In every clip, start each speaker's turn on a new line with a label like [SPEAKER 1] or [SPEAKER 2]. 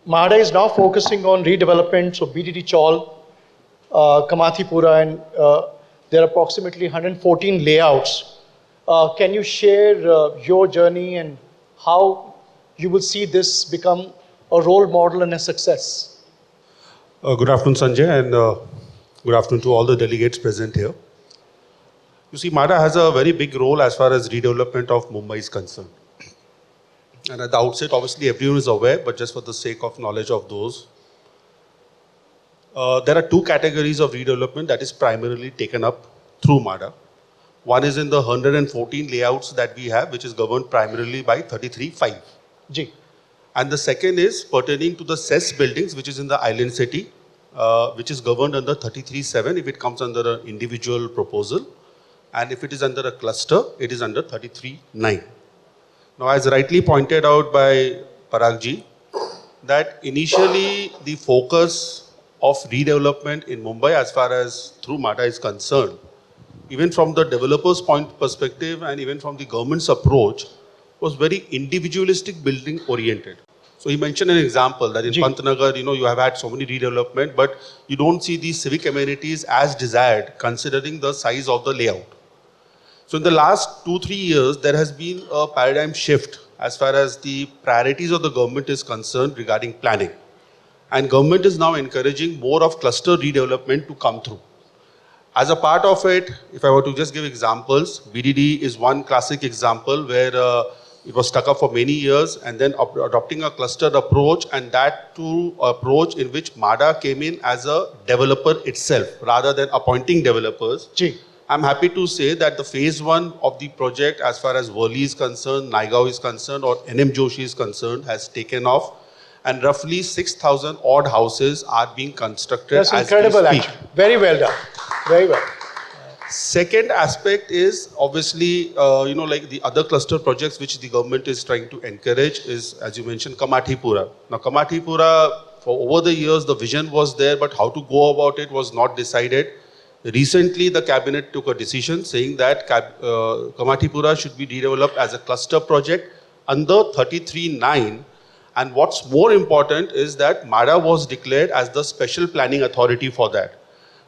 [SPEAKER 1] Mhada is now focusing on redevelopment, so BTT Chawl, Kamathipura, and there are approximately 114 layouts. Can you share your journey and how you will see this become a role model and a success?
[SPEAKER 2] Good afternoon, Sanjay, and good afternoon to all the delegates present here. You see, Mhada has a very big role as far as redevelopment of Mumbai is concerned. And at the outset, obviously, everyone is aware, but just for the sake of knowledge of those, there are two categories of redevelopment that is primarily taken up through Mhada. One is in the 114 layouts that we have, which is governed primarily by 33(5).
[SPEAKER 1] Ji.
[SPEAKER 2] And the second is pertaining to the CES buildings, which is in the island city, which is governed under 33(7) if it comes under an individual proposal. And if it is under a cluster, it is under 33(9). Now, as rightly pointed out by Paragji, that initially the focus of redevelopment in Mumbai as far as through Mhada is concerned, even from the developer's point perspective and even from the government's approach, was very individualistic building oriented. So he mentioned an example that in Pantnagar, you have had so many redevelopment, but you don't see these civic amenities as desired considering the size of the layout. So in the last 2-3 years, there has been a paradigm shift as far as the priorities of the government is concerned regarding planning. And government is now encouraging more of cluster redevelopment to come through. As a part of it, if I were to just give examples, BDD is one classic example where it was stuck up for many years and then adopting a clustered approach, and that to approach in which Mhada came in as a developer itself rather than appointing developers.
[SPEAKER 1] Ji.
[SPEAKER 2] I'm happy to say that the phase 1 of the project as far as Worli is concerned, Naigaon is concerned or NM Joshi is concerned has taken off, and roughly 6,000 odd houses are being constructed.
[SPEAKER 1] That's incredible actually. Very well done. Very well.
[SPEAKER 2] Second aspect is obviously, like the other cluster projects which the government is trying to encourage is, as you mentioned, Kamathipura. Now, Kamathipura, for over the years, the vision was there, but how to go about it was not decided. Recently, the cabinet took a decision saying that Kamathipura should be redeveloped as a cluster project under 33(9). And what's more important is that Mhada was declared as the special planning authority for that.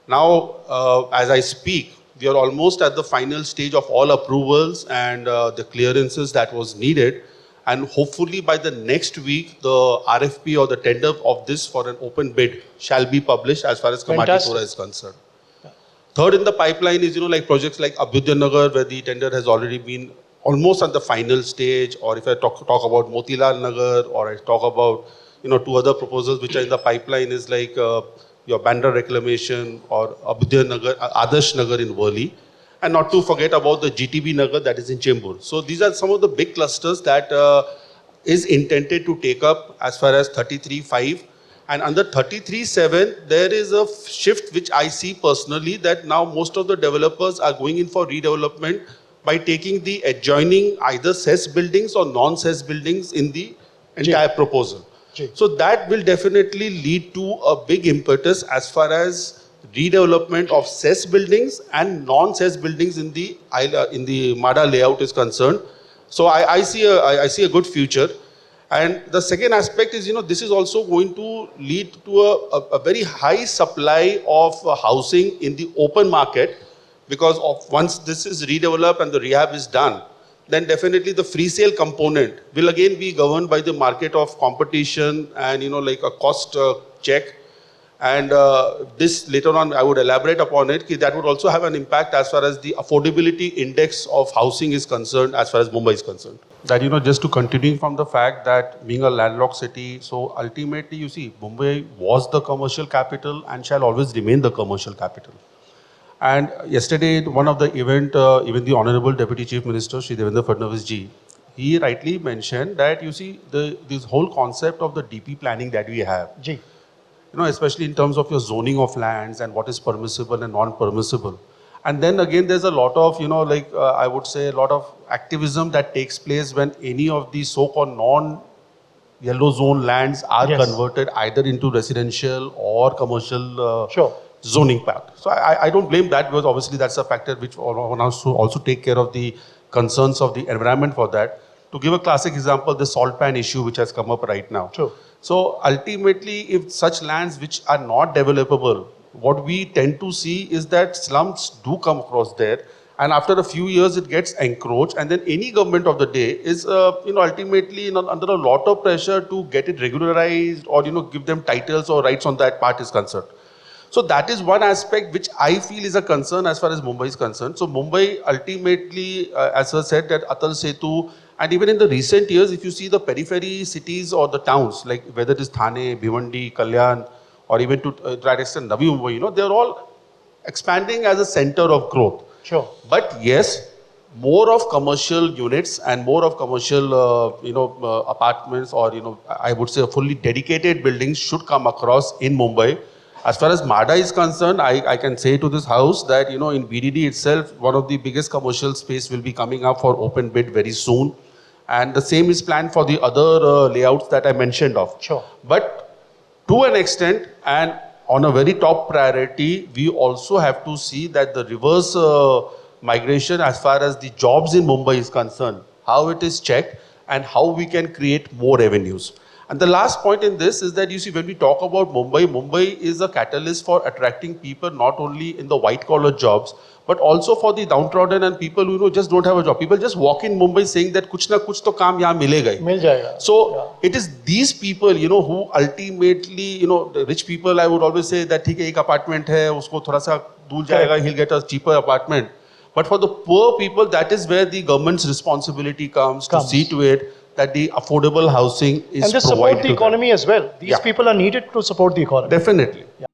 [SPEAKER 2] Now, as I speak, we are almost at the final stage of all approvals and the clearances that was needed. And hopefully by the next week, the RFP or the tender of this for an open bid shall be published as far as Kamathipura is concerned. Third in the pipeline is, like projects like Abhyuday Nagar, where the tender has already been almost at the final stage. Or if I talk about Motilal Nagar, or I talk about, two other proposals which are in the pipeline is like your Bandra Reclamation or Abhyuday Nagar, Adarsh Nagar in Worli. And not to forget about the GTB Nagar that is in Chembur. So these are some of the big clusters that is intended to take up as far as 33(5). And under 33(7), there is a shift which I see personally that now most of the developers are going in for redevelopment by taking the adjoining either CES buildings or non-CES buildings in the entire proposal. So that will definitely lead to a big impetus as far as redevelopment of CES buildings and non-CES buildings in the Mhada layout is concerned. So I see a good future. And the second aspect is, this is also going to lead to a very high supply of housing in the open market, because once this is redeveloped and the rehab is done, then definitely the free sale component will again be governed by the market of competition and, like a cost check. And this later on, I would elaborate upon it, that would also have an impact as far as the affordability index of housing is concerned, as far as Mumbai is concerned. That, just to continue from the fact that being a landlocked city, so ultimately, Mumbai was the commercial capital and shall always remain the commercial capital. And yesterday, one of the event, even the Honorable Deputy Chief Minister, Shri Devendra Fadnavis ji, he rightly mentioned that, this whole concept of the DP planning that we have, especially in terms of your zoning of lands and what is permissible and non-permissible. And then again, there's a lot of, I would say a lot of activism that takes place when any of these so-called non-yellow zone lands are converted either into residential or commercial zoning pact. So I don't blame that, because obviously that's a factor which one has to also take care of the concerns of the environment for that. To give a classic example, the salt pan issue which has come up right now. So ultimately, if such lands which are not developable, what we tend to see is that slums do come across there, and after a few years it gets encroached, and then any government of the day is ultimately under a lot of pressure to get it regularized or give them titles or rights on that part is concerned. So that is one aspect which I feel is a concern as far as Mumbai is concerned. So Mumbai ultimately, as I said, that Atal Setu, and even in the recent years, if you see the periphery cities or the towns, like whether it is Thane, Bhiwandi, Kalyan, or even to that extent Navi Mumbai, they're all expanding as a center of growth.
[SPEAKER 1] Sure.
[SPEAKER 2] But yes, more of commercial units and more of commercial, apartments, or I would say fully dedicated buildings should come across in Mumbai. As far as Mhada is concerned, I can say to this house that in BDD itself, one of the biggest commercial space will be coming up for open bid very soon, and the same is planned for the other layouts that I mentioned of.
[SPEAKER 1] Sure.
[SPEAKER 2] But to an extent, and on a very top priority, we also have to see that the reverse migration as far as the jobs in Mumbai is concerned, how it is checked and how we can create more revenues. And the last point in this is that you see when we talk about Mumbai, Mumbai is a catalyst for attracting people not only in the white collar jobs, but also for the downtrodden and people who just don't have a job. People just walk in Mumbai saying that kuch na kuch to kaam yahan milega hi.
[SPEAKER 1] Mil jayega.
[SPEAKER 2] So it is these people, who ultimately, the rich people, I would always say that theek hai, ek apartment hai, usko thoda sa dur jayega, he'll get a cheaper apartment. But for the poor people, that is where the government's responsibility comes to see to it that the affordable housing is provided.
[SPEAKER 1] And they support the economy as well. These people are needed to support the economy.
[SPEAKER 2] Definitely.
[SPEAKER 1] Yeah.